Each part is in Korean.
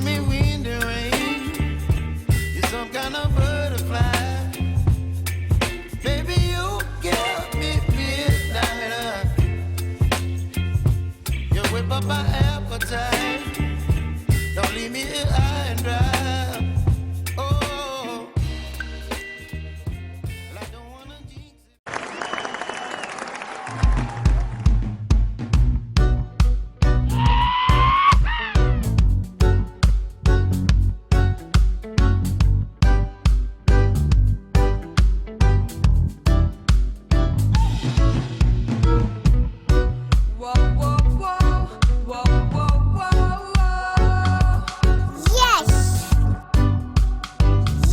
giving me wind and rain. You're some kind of butterfly. Baby, you give me midnight. You whip up my appetite. Don't leave me here high and dry. Oh, well, I don't wanna jinx it. Whoa, whoa, whoa, whoa, whoa, whoa, whoa. Yes.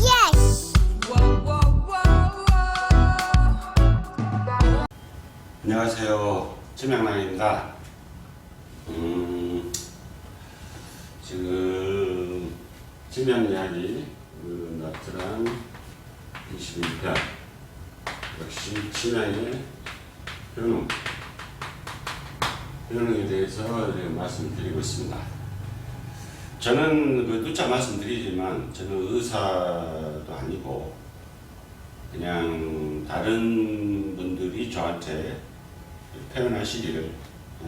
Yes. Whoa, whoa, whoa, whoa. 안녕하세요. 최명란입니다. 지금 치명 이야기 나트랑 21편 역시 치명의 효능에 대해서 이제 말씀드리고 있습니다. 저는 누차 말씀드리지만 저는 의사도 아니고 그냥 다른 분들이 저한테 표현하시기를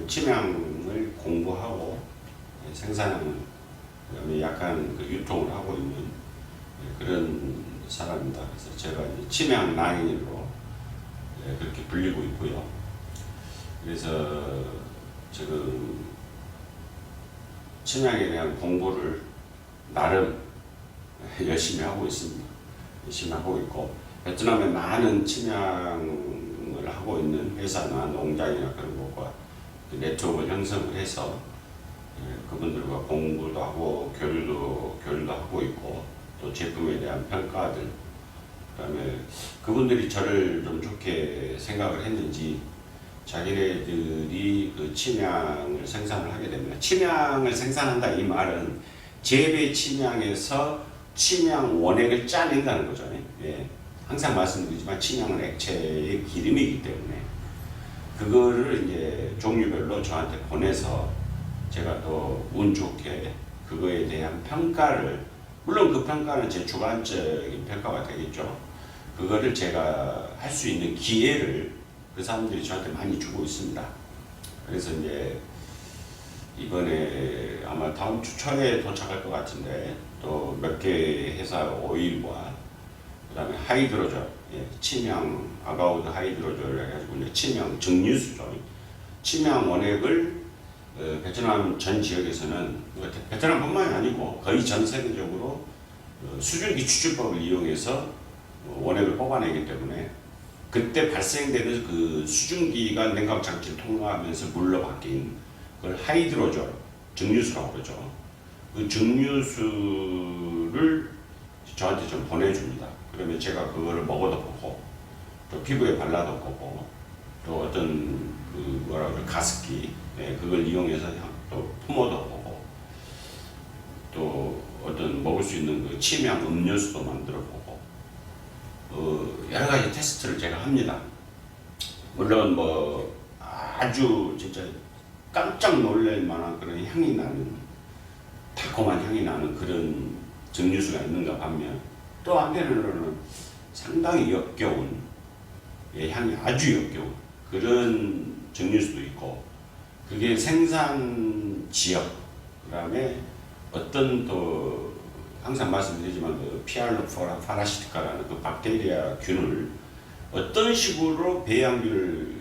치명을 공부하고 생산하는 그다음에 약간 유통을 하고 있는 그런 사람입니다. 그래서 제가 이제 치명 라인으로 그렇게 불리고 있고요. 그래서 지금 치명에 대한 공부를 나름 열심히 하고 있습니다. 열심히 하고 있고 베트남에 많은 치명을 하고 있는 회사나 농장이나 그런 것과 네트워크를 형성을 해서 그분들과 공부도 하고 교류도 하고 있고 또 제품에 대한 평가들 그다음에 그분들이 저를 좀 좋게 생각을 했는지 자기네들이 그 침향을 생산을 하게 됩니다. 침향을 생산한다 이 말은 재배 침향에서 침향 원액을 짜낸다는 거죠. 예. 항상 말씀드리지만 침향은 액체의 기름이기 때문에 그거를 이제 종류별로 저한테 보내서 제가 또 운 좋게 그거에 대한 평가를 물론 그 평가는 제 주관적인 평가가 되겠죠. 그거를 제가 할 수 있는 기회를 그 사람들이 저한테 많이 주고 있습니다. 그래서 이제 이번에 아마 다음 주 초에 도착할 것 같은데 또 몇 개 회사 오일과 그 다음에 하이드로졸, 침향 아가우드 하이드로졸을 해가지고 이제 침향 증류수죠. 침향 원액을 베트남 전 지역에서는 베트남뿐만이 아니고 거의 전 세계적으로 수증기 추출법을 이용해서 원액을 뽑아내기 때문에 그때 발생되는 그 수증기가 냉각 장치를 통과하면서 물로 바뀐 그걸 하이드로졸 증류수라고 그러죠. 그 증류수를 저한테 좀 보내줍니다. 그러면 제가 그거를 먹어도 보고 또 피부에 발라도 보고 또 어떤 그 뭐라 그래 가습기 그걸 이용해서 또 품어도 보고 또 어떤 먹을 수 있는 그 침향 음료수도 만들어 보고 여러 가지 테스트를 제가 합니다. 물론 뭐 아주 진짜 깜짝 놀랄 만한 그런 향이 나는 달콤한 향이 나는 그런 증류수가 있는가 반면 또 한편으로는 상당히 역겨운 향이 아주 역겨운 그런 증류수도 있고 그게 생산 지역 그 다음에 어떤 또 항상 말씀드리지만 그 피알로파라시티카라는 그 박테리아 균을 어떤 식으로 배양균을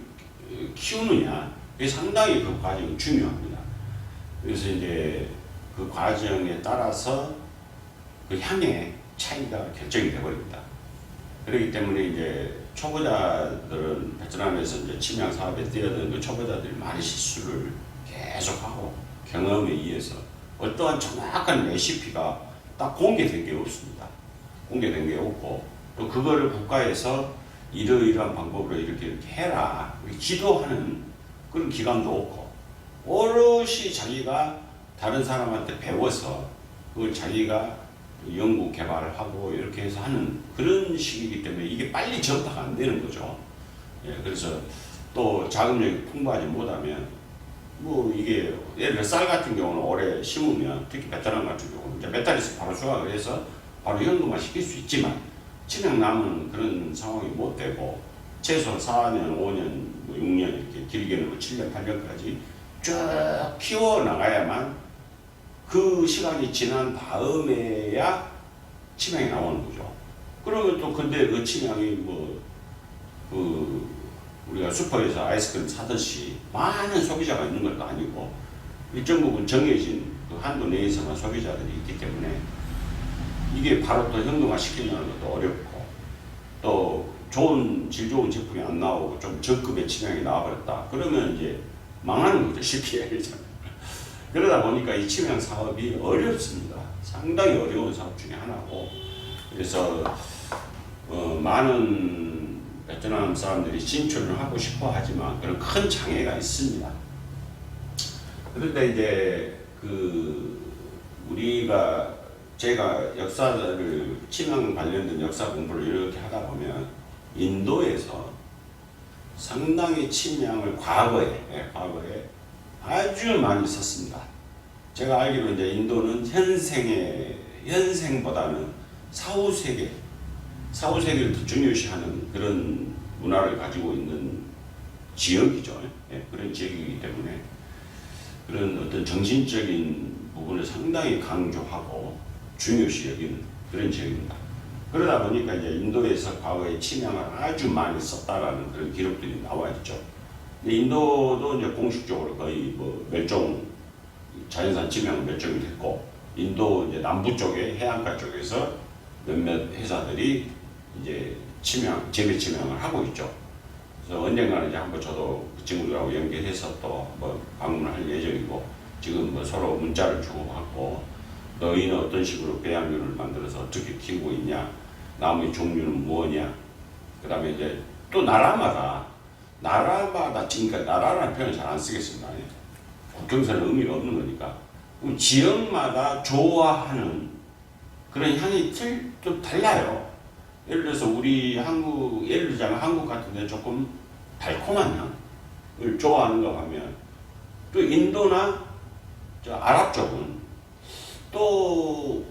키우느냐 그게 상당히 그 과정이 중요합니다. 그래서 이제 그 과정에 따라서 그 향의 차이가 결정이 되어버립니다. 그렇기 때문에 이제 초보자들은 베트남에서 이제 침향 사업에 뛰어드는 그 초보자들이 많은 실수를 계속하고 경험에 의해서 어떠한 정확한 레시피가 딱 공개된 게 없습니다. 공개된 게 없고 또 그거를 국가에서 이러이러한 방법으로 이렇게 해라 기도하는 그런 기관도 없고 오롯이 자기가 다른 사람한테 배워서 그걸 자기가 연구 개발을 하고 이렇게 해서 하는 그런 식이기 때문에 이게 빨리 전파가 안 되는 거죠. 예, 그래서 또 자금력이 풍부하지 못하면 뭐 이게 예를 들어 쌀 같은 경우는 올해 심으면 특히 베트남 같은 경우는 이제 몇 달에서 바로 수확을 해서 바로 현금화 시킬 수 있지만 치명 남은 그런 상황이 못 되고 최소 4년, 5년, 뭐 6년 이렇게 길게는 뭐 7년, 8년까지 쭉 키워 나가야만 그 시간이 지난 다음에야 치명이 나오는 거죠. 그러면 또 근데 그 치명이 뭐 우리가 슈퍼에서 아이스크림 사듯이 많은 소비자가 있는 것도 아니고 일정 부분 정해진 그 한도 내에서만 소비자들이 있기 때문에 이게 바로 또 현금화 시키려는 것도 어렵고 또 질 좋은 제품이 안 나오고 좀 저급의 치명이 나와버렸다. 그러면 이제 망하는 거죠. 실패해야죠. 그러다 보니까 이 치명 사업이 어렵습니다. 상당히 어려운 사업 중에 하나고 그래서 많은 베트남 사람들이 진출을 하고 싶어 하지만 그런 큰 장애가 있습니다. 그런데 이제 제가 역사를 치명 관련된 역사 공부를 이렇게 하다 보면 인도에서 상당히 침향을 과거에 아주 많이 썼습니다. 제가 알기로 이제 인도는 현생보다는 사후 세계를 더 중요시하는 그런 문화를 가지고 있는 지역이죠. 그런 지역이기 때문에 그런 어떤 정신적인 부분을 상당히 강조하고 중요시 여기는 그런 지역입니다. 그러다 보니까 이제 인도에서 과거에 침향을 아주 많이 썼다라는 그런 기록들이 나와 있죠. 인도도 이제 공식적으로 거의 뭐 자연산 침향은 멸종이 됐고, 인도 이제 남부 쪽에 해안가 쪽에서 몇몇 회사들이 이제 재배 침향을 하고 있죠. 그래서 언젠가는 이제 한번 저도 그 친구들하고 연결해서 또 한번 방문을 할 예정이고, 지금 뭐 서로 문자를 주고받고, 너희는 어떤 식으로 배양류를 만들어서 어떻게 키우고 있냐, 나무의 종류는 뭐냐, 그 다음에 이제 또 나라마다 그러니까 나라라는 표현을 잘 안 쓰겠습니다. 국경선은 의미가 없는 거니까. 그럼 지역마다 좋아하는 그런 향이 좀 달라요. 예를 들어서 예를 들자면 한국 같은 데 조금 달콤한 향을 좋아하는가 하면, 또 인도나 저 아랍 쪽은 또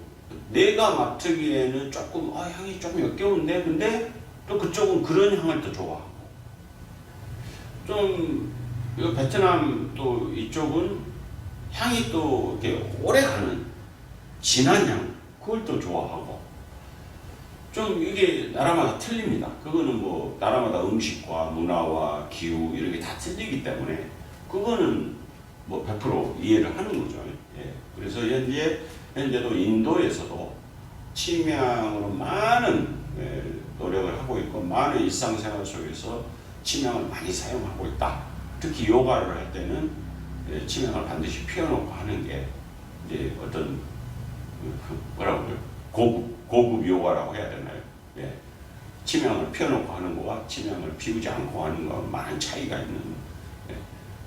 내가 맡으기에는 조금 향이 조금 역겨운데, 근데 또 그쪽은 그런 향을 또 좋아하고, 좀 베트남 또 이쪽은 향이 또 이렇게 오래가는 진한 향, 그걸 또 좋아하고, 좀 이게 나라마다 틀립니다. 그거는 뭐 나라마다 음식과 문화와 기후 이런 게 다 틀리기 때문에 그거는 뭐 100% 이해를 하는 거죠. 그래서 현재도 인도에서도 침향으로 많은 노력을 하고 있고, 많은 일상생활 속에서 침향을 많이 사용하고 있다. 특히 요가를 할 때는 침향을 반드시 피워놓고 하는 게 이제 어떤 고급 요가라고 해야 되나요? 침향을 피워놓고 하는 거와 침향을 피우지 않고 하는 거와 많은 차이가 있는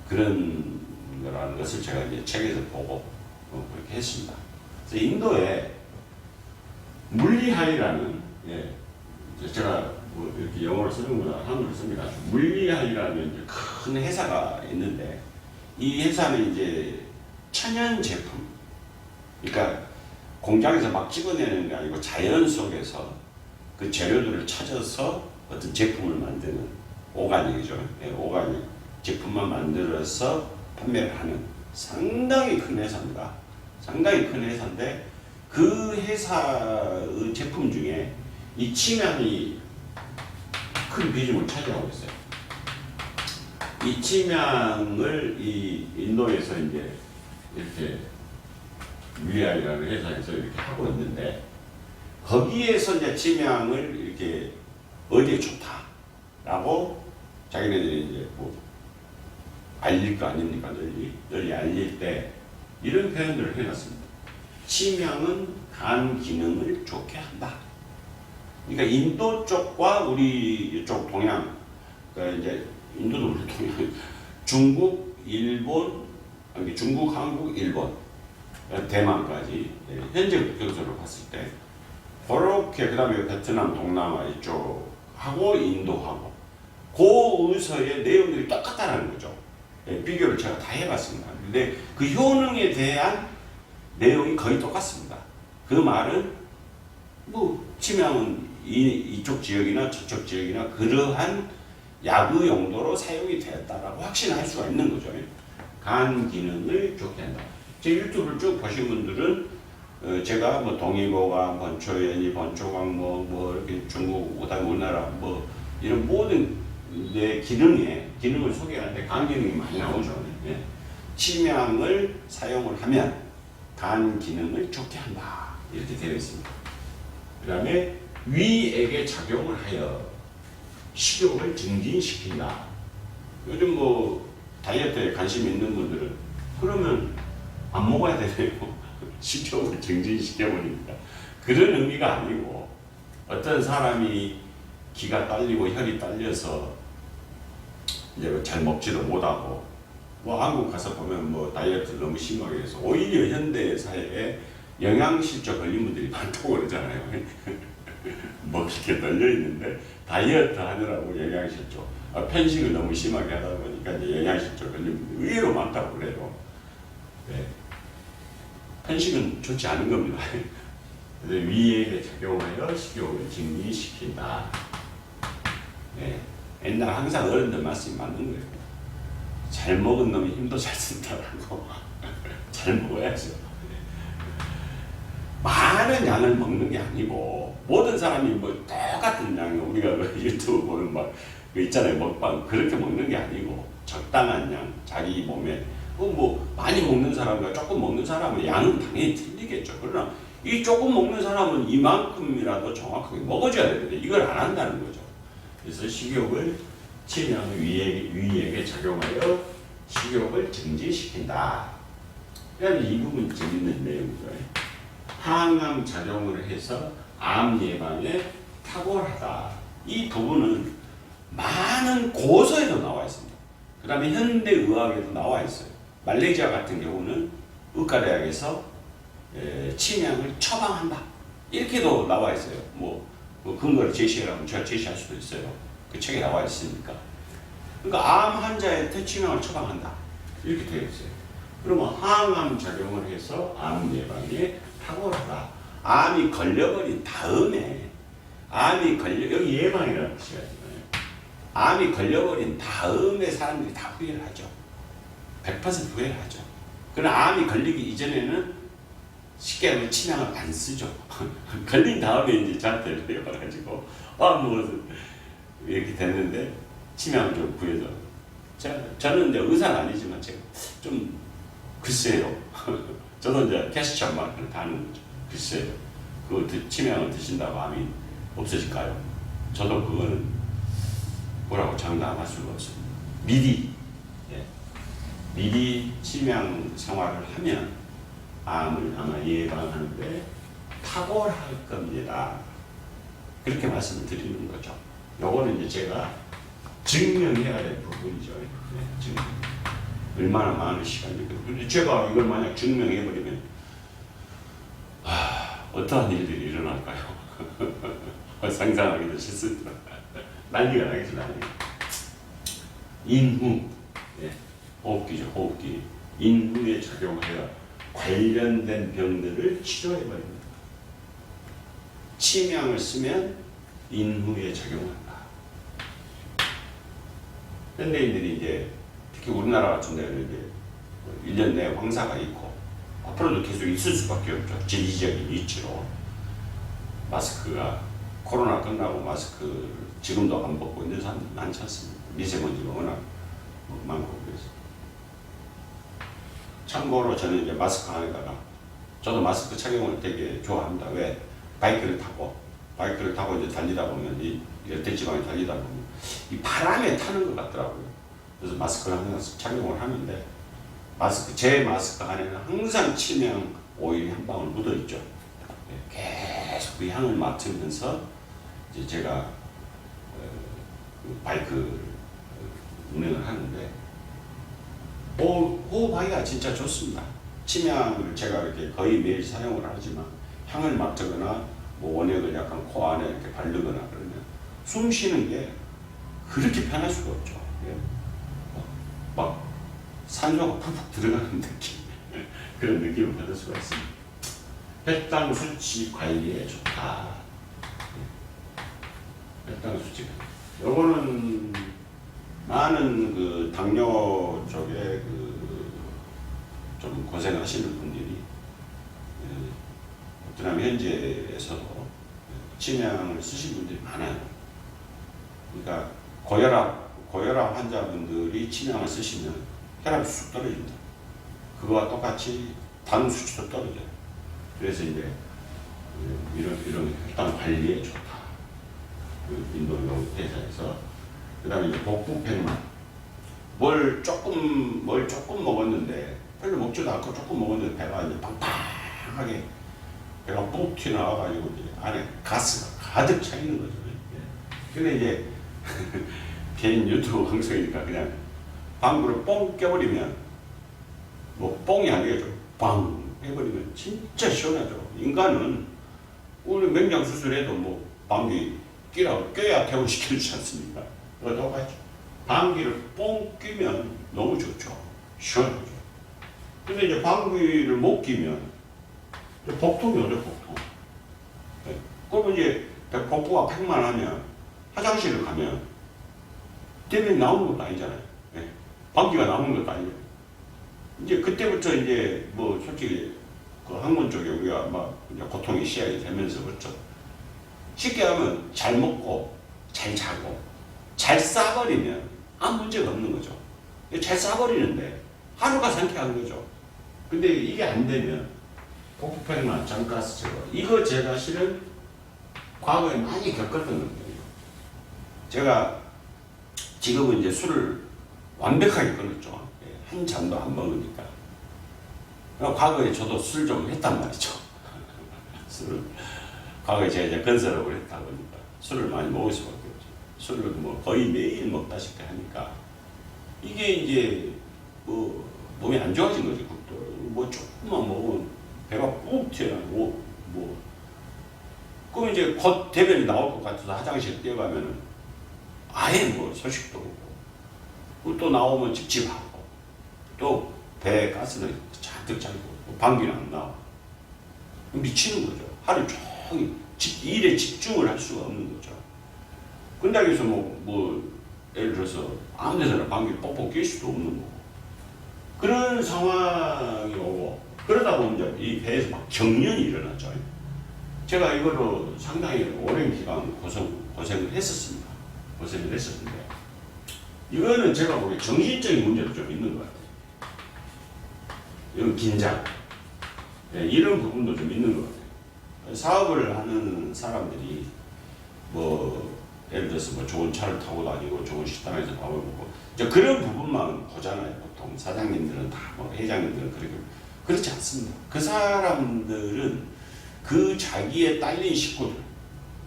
그런 거라는 것을 제가 이제 책에서 보고 그렇게 했습니다. 그래서 인도에 물리하이라는, 제가 뭐 이렇게 영어를 쓰는구나, 한글을 씁니다. 물리하이라는 큰 회사가 있는데, 이 회사는 이제 천연 제품, 그러니까 공장에서 막 찍어내는 게 아니고 자연 속에서 그 재료들을 찾아서 어떤 제품을 만드는 오가닉이죠. 오가닉 제품만 만들어서 판매를 하는 상당히 큰 회사입니다. 상당히 큰 회사인데, 그 회사의 제품 중에 이 침향이 큰 비중을 차지하고 있어요. 이 침향을 이 인도에서 이제 이렇게 물리아이라는 회사에서 이렇게 하고 있는데, 거기에서 이제 침향을 이렇게 어디에 좋다라고 자기네들이 이제 뭐 알릴 거 아닙니까? 널리 알릴 때 이런 표현들을 해놨습니다. 침향은 간 기능을 좋게 한다. 그러니까 인도 쪽과 우리 이쪽 동양, 그러니까 이제 인도도 우리 동양, 중국, 일본, 중국, 한국, 일본, 대만까지 현재 국경선으로 봤을 때 그렇게, 그 다음에 베트남, 동남아 이쪽하고 인도하고 그 의서의 내용들이 똑같다는 거죠. 비교를 제가 다 해봤습니다. 근데 그 효능에 대한 내용이 거의 똑같습니다. 그 말은 뭐 치명은 이쪽 지역이나 저쪽 지역이나 그러한 약의 용도로 사용이 되었다라고 확신할 수가 있는 거죠. 간 기능을 좋게 한다. 제 유튜브를 쭉 보신 분들은 제가 뭐 동의보감, 번초연이, 번초강 뭐 이렇게 중국, 그다음에 우리나라 뭐 이런 모든 내 기능을 소개하는데 간 기능이 많이 나오죠. 예. 치명을 사용을 하면 간 기능을 좋게 한다. 이렇게 되어 있습니다. 그 다음에 위액에 작용을 하여 식욕을 증진시킨다. 요즘 뭐 다이어트에 관심 있는 분들은 그러면 안 먹어야 되네요. 식욕을 증진시켜버립니다. 그런 의미가 아니고 어떤 사람이 기가 딸리고 혈이 딸려서 이제 잘 먹지도 못하고 뭐 한국 가서 보면 뭐 다이어트 너무 심하게 해서 오히려 현대 사회에 영양실조 걸린 분들이 많다고 그러잖아요. 먹을 게 널려 있는데 다이어트 하느라고 영양실조, 편식을 너무 심하게 하다 보니까 이제 영양실조 걸린 분들이 의외로 많다고 그래요. 네. 편식은 좋지 않은 겁니다. 그래서 위액에 작용하여 식욕을 증진시킨다. 네. 옛날 항상 어른들 말씀이 맞는 거예요. 잘 먹은 놈이 힘도 잘 쓴다라고. 잘 먹어야죠. 많은 양을 먹는 게 아니고 모든 사람이 뭐 똑같은 양이 우리가 유튜브 보는 막 있잖아요, 먹방 그렇게 먹는 게 아니고 적당한 양, 자기 몸에 뭐 많이 먹는 사람과 조금 먹는 사람은 양은 당연히 틀리겠죠. 그러나 이 조금 먹는 사람은 이만큼이라도 정확하게 먹어줘야 되는데 이걸 안 한다는 거죠. 그래서 식욕을 치명 위액에 작용하여 식욕을 증진시킨다. 그다음에 이 부분 재밌는 내용이죠. 항암 작용을 해서 암 예방에 탁월하다. 이 부분은 많은 고서에도 나와 있습니다. 그 다음에 현대의학에도 나와 있어요. 말레이시아 같은 경우는 의과대학에서 치명을 처방한다. 이렇게도 나와 있어요. 뭐 근거를 제시하라면 제가 제시할 수도 있어요. 그 책에 나와 있으니까. 그러니까 암 환자한테 치명을 처방한다. 이렇게 되어 있어요. 그러면 항암 작용을 해서 암 예방에 탁월하다. 암이 걸려버린 다음에 여기 예방이라는 뜻이가 있잖아요. 암이 걸려버린 다음에 사람들이 다 후회를 하죠. 100% 후회를 하죠. 그러나 암이 걸리기 이전에는 쉽게 하면 치명을 안 쓰죠. 걸린 다음에 이제 저한테 연락와가지고 뭐 이렇게 됐는데 치명을 좀 구해서 저는 이제 의사는 아니지만 제가 좀 글쎄요. 저도 이제 캐스천 마크를 다 하는 거죠. 글쎄요. 그거 치명을 드신다고 암이 없어질까요? 저도 그거는 뭐라고 장담할 수가 없습니다. 미리 치명 생활을 하면 암을 아마 예방하는데 탁월할 겁니다. 그렇게 말씀을 드리는 거죠. 요거는 이제 제가 증명해야 될 부분이죠. 네, 증명. 얼마나 많은 시간이 근데 제가 이걸 만약 증명해버리면 어떠한 일들이 일어날까요? 상상하기도 싫습니다. 난리가 나겠죠. 난리가. 인후, 네, 호흡기죠. 호흡기. 인후에 작용하여 관련된 병들을 치료해버립니다. 치명을 쓰면 인후에 작용한다. 현대인들이 이제 특히 우리나라 같은 데는 이제 1년 내에 황사가 있고 앞으로도 계속 있을 수밖에 없죠. 지리적인 이치로 마스크가 코로나 끝나고 마스크 지금도 안 벗고 있는 사람들 많지 않습니다. 미세먼지가 워낙 많고 그래서 참고로 저는 이제 마스크 안에다가 저도 마스크 착용을 되게 좋아합니다. 왜? 바이크를 타고 이제 달리다 보면 이 열대지방에 달리다 보면 이 바람에 타는 것 같더라고요. 그래서 마스크를 항상 착용을 하는데 제 마스크 안에는 항상 치명 오일이 한 방울 묻어 있죠. 계속 그 향을 맡으면서 이제 제가 바이크 운행을 하는데 호흡하기가 진짜 좋습니다. 치명을 제가 이렇게 거의 매일 사용을 하지만 향을 맡거나 뭐 원액을 약간 코 안에 이렇게 바르거나 그러면 숨 쉬는 게 그렇게 편할 수가 없죠. 막 산소가 푹푹 들어가는 느낌 그런 느낌을 받을 수가 있습니다. 혈당 수치 관리에 좋다. 혈당 수치. 요거는 많은 그 당뇨 쪽에 그 좀 고생하시는 분들이 베트남 현지에서도 침향을 쓰신 분들이 많아요. 그러니까 고혈압 환자분들이 침향을 쓰시면 혈압이 쑥 떨어집니다. 그거와 똑같이 당 수치도 떨어져요. 그래서 이제 이런 혈당 관리에 좋다. 그 인도 회사에서 그다음에 이제 복부팽만 뭘 조금 먹었는데 별로 먹지도 않고 조금 먹었는데 배가 이제 빵빵하게 배가 ปุ๊ 튀어나와가지고 이제 안에 가스가 가득 차 있는 거죠. 근데 이제 개인 유튜브 방송이니까 그냥 방구를 뽕 껴버리면 뭐 뽕이 아니겠죠. 빵 해버리면 진짜 시원하죠. 인간은 우리 맹장 수술해도 뭐 방귀 껴야 퇴원시켜주지 않습니까? 그거 똑같죠. 방귀를 뽕 끼면 너무 좋죠. 시원하죠. 근데 이제 방귀를 못 끼면 복통이 오죠, 복통. 네. 그러면 이제 복부가 팽만하면 화장실을 가면 대변이 나오는 것도 아니잖아요. 네. 방귀가 나오는 것도 아니고. 이제 그때부터 이제 뭐 솔직히 그 학문 쪽에 우리가 막 이제 고통이 시작이 되면서 그렇죠. 쉽게 하면 잘 먹고 잘 자고 잘 싸버리면 아무 문제가 없는 거죠. 잘 싸버리는데 하루가 상쾌한 거죠. 근데 이게 안 되면 복부팽만, 장가스 제거 이거 제가 실은 과거에 많이 겪었던 거예요. 제가 지금은 이제 술을 완벽하게 끊었죠. 한 잔도 안 먹으니까. 과거에 저도 술 좀 했단 말이죠. 술을. 과거에 제가 이제 건설업을 했다 보니까 술을 많이 먹을 수밖에 없죠. 술을 뭐 거의 매일 먹다시피 하니까 이게 이제 뭐 몸이 안 좋아진 거지. 뭐 조금만 먹으면 배가 꾹 튀어나오고 뭐 그럼 이제 곧 대변이 나올 것 같아서 화장실 뛰어가면은 아예 뭐 소식도 없고 또 나오면 찝찝하고 또 배에 가스는 잔뜩 차고 방귀는 안 나와. 미치는 거죠. 하루 종일 일에 집중을 할 수가 없는 거죠. 근데 여기서 뭐 예를 들어서 아무 데서나 방귀를 뻑뻑 낄 수도 없는 거고 그런 상황이 오고 그러다 보면 이제 이 배에서 막 경련이 일어나죠. 제가 이거로 상당히 오랜 기간 고생을 했었습니다. 고생을 했었는데 이거는 제가 보기에 정신적인 문제도 좀 있는 것 같아요. 이런 긴장 이런 부분도 좀 있는 것 같아요. 사업을 하는 사람들이 뭐 예를 들어서 뭐 좋은 차를 타고 다니고 좋은 식당에서 밥을 먹고 이제 그런 부분만 보잖아요. 보통 사장님들은 다 뭐 회장님들은 그렇지 않습니다. 그 사람들은 그 자기의 딸린 식구들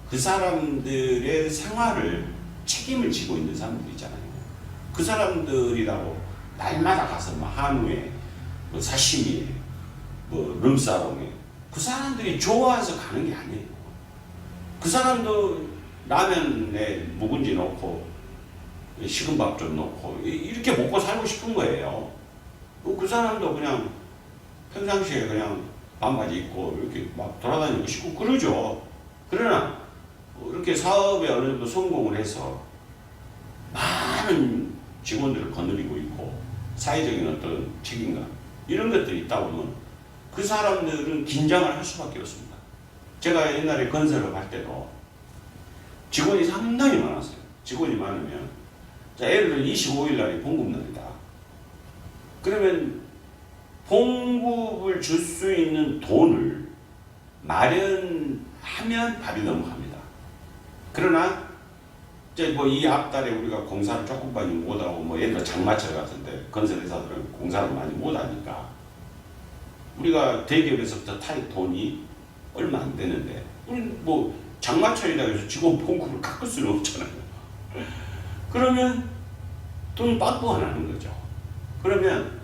그 사람들의 생활을 책임을 지고 있는 사람들이잖아요. 그 사람들이라고 날마다 가서 뭐 한우에 뭐 사시미에 뭐 룸사롱에 그 사람들이 좋아해서 가는 게 아니에요. 그 사람도 라면에 묵은지 넣고 식은 밥 좀 넣고 이렇게 먹고 살고 싶은 거예요. 그 사람도 그냥 평상시에 그냥 반바지 입고 이렇게 막 돌아다니고 싶고 그러죠. 그러나 이렇게 사업에 어느 정도 성공을 해서 많은 직원들을 거느리고 있고 사회적인 어떤 책임감 이런 것들이 있다 보면 그 사람들은 긴장을 할 수밖에 없습니다. 제가 옛날에 건설을 할 때도 직원이 상당히 많았어요. 직원이 많으면 자 예를 들어 25일 날이 봉급날이다. 그러면 봉급을 줄 수 있는 돈을 마련하면 밥이 넘어갑니다. 그러나 이제 뭐 이 앞달에 우리가 공사를 조금 많이 못하고 뭐 예를 들어 장마철 같은데 건설회사들은 공사를 많이 못하니까 우리가 대기업에서부터 탈 돈이 얼마 안 되는데 우리 뭐 장마철이라 해서 직원 봉급을 깎을 수는 없잖아요. 그러면 돈이 빵꾸가 나는 거죠. 그러면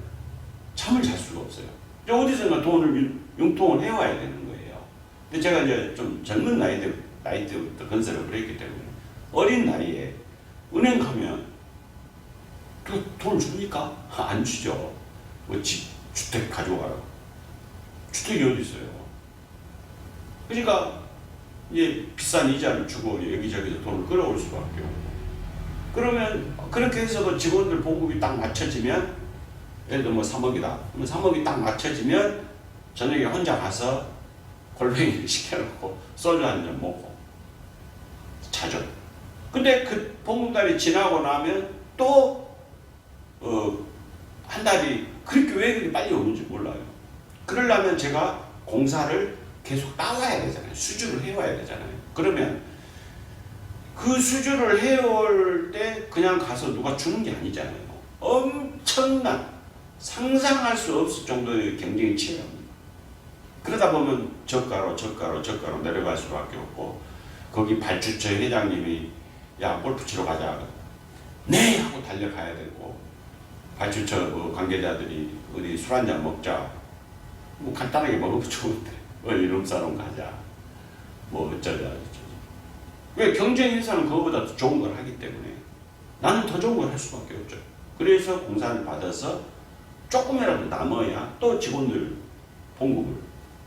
잠을 잘 수가 없어요. 어디선가 돈을 융통을 해와야 되는 거예요. 근데 제가 이제 좀 젊은 나이 때부터 건설을 했기 때문에 어린 나이에 은행 가면 돈을 줍니까? 안 주죠. 뭐 주택 가지고 가라고. 주택이 어디 있어요? 그러니까 이제 비싼 이자를 주고 여기저기서 돈을 끌어올 수밖에 없고. 그러면 그렇게 해서도 직원들 봉급이 딱 맞춰지면, 예를 들어 뭐 3억이다. 그러면 3억이 딱 맞춰지면 저녁에 혼자 가서 골뱅이를 시켜놓고 소주 한 잔 먹고 자죠. 근데 그 봉급달이 지나고 나면 또 한 달이 그렇게 왜 그렇게 빨리 오는지 몰라요. 그러려면 제가 공사를 계속 따와야 되잖아요. 수주를 해와야 되잖아요. 그러면 그 수주를 해올 때 그냥 가서 누가 주는 게 아니잖아요. 엄청난 상상할 수 없을 정도의 경쟁이 치열합니다. 그러다 보면 저가로 내려갈 수밖에 없고, 거기 발주처 회장님이 야 골프 치러 가자. 네 하고 달려가야 되고, 발주처 관계자들이 어디 술 한잔 먹자. 뭐 간단하게 먹으면 좋은데 이놈 사람 가자. 뭐 어쩌자. 왜 경쟁 회사는 그거보다 더 좋은 걸 하기 때문에 나는 더 좋은 걸 할 수밖에 없죠. 그래서 공사를 받아서 조금이라도 남아야 또 직원들 봉급을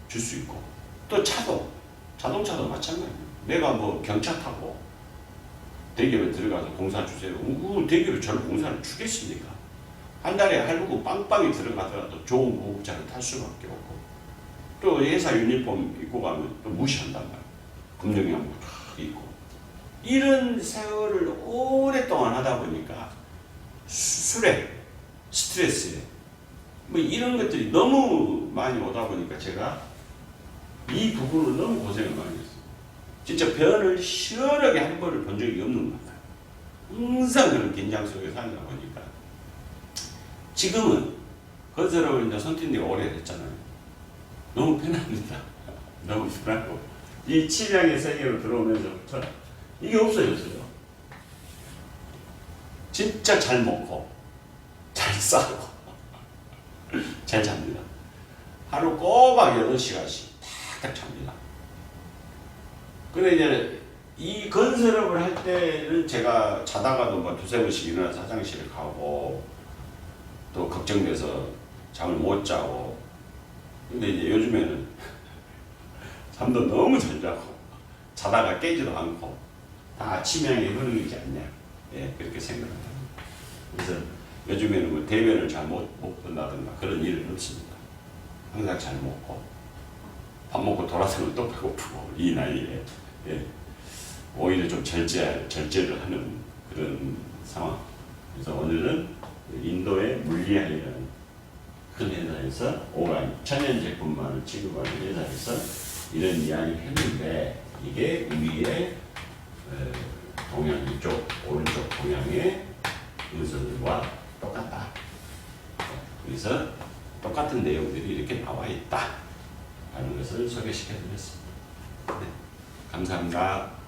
줄 수 있고, 또 자동차도 마찬가지예요. 내가 뭐 경차 타고 대기업에 들어가서 공사 주세요. 대기업이 저를 공사를 주겠습니까? 한 달에 할부고 빵빵이 들어가더라도 좋은 고급차를 탈 수밖에 없고, 또 회사 유니폼 입고 가면 또 무시한단 말이에요. 금정형도 다 있고. 이런 세월을 오랫동안 하다 보니까 술에, 스트레스에 뭐 이런 것들이 너무 많이 오다 보니까 제가 이 부분을 너무 고생을 많이 했어요. 진짜 변을 시원하게 한 번을 본 적이 없는 것 같아요. 항상 그런 긴장 속에 살다 보니까. 지금은 건설업을 이제 손뛴 지가 오래됐잖아요. 너무 편합니다. 너무 편하고. 이 침향의 세계로 들어오면서부터 이게 없어졌어요. 진짜 잘 먹고, 잘 싸고, 잘 잡니다. 하루 꼬박 8시간씩 탁탁 잡니다. 근데 이제 이 건설업을 할 때는 제가 자다가도 뭐 2-3번씩 일어나서 화장실을 가고, 또 걱정돼서 잠을 못 자고. 근데 이제 요즘에는 잠도 너무 잘 자고 자다가 깨지도 않고 다 치명이 흐르지 않냐, 예, 그렇게 생각합니다. 그래서 요즘에는 뭐 대변을 잘 못 본다든가 그런 일은 없습니다. 항상 잘 먹고 밥 먹고 돌아서면 또 배고프고, 이 나이에, 예, 오히려 좀 절제를 하는 그런 상황. 그래서 오늘은 인도의 물리학이라는 큰 회사에서 오가닉 천연 제품만을 취급하는 회사에서 이런 이야기를 했는데, 이게 우리의 동양 이쪽 오른쪽 동양의 의사들과 똑같다. 그래서 똑같은 내용들이 이렇게 나와 있다 하는 것을 소개시켜 드렸습니다. 네, 감사합니다.